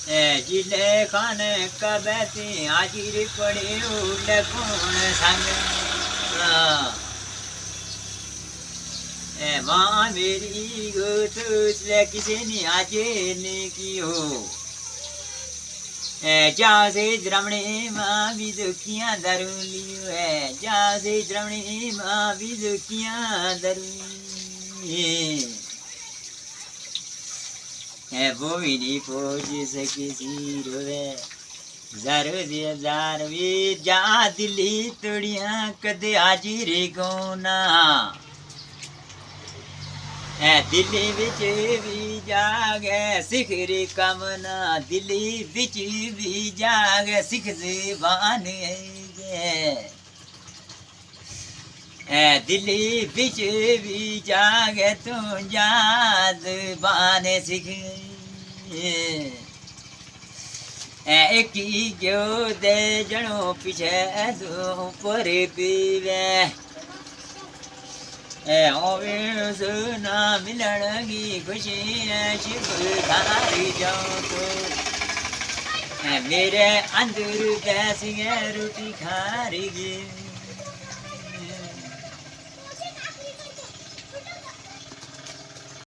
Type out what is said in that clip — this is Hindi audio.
जिले खाने का बैठे हाजिर पड़े उड़ कौन संग माँ मेरी गोत किसी ने आजे ने की हो जहाँ से द्रमणे माँ भी दुखियाँ दरू लियो है जहाँ से द्रमणे माँ भी दुखियाँ दरू है वो ही नहीं पहुँच सके सीरो है ज़ारो दिया ज़ार वी जहाँ दिल्ली तोड़ियाँ कदे हाजिर को ना दिल्ली विच भी जागे सिखरी कमना दिल्ली विच भी जागे सिख ज़बान दिल्ली विच भी जागे तू याद बाने सिख एक ही क्यों दे जनो पीछे दो पर पीवे सुना मिलन की खुशी शिव खारी जाओ तो मेरे अंदर बैस रोटी खा रही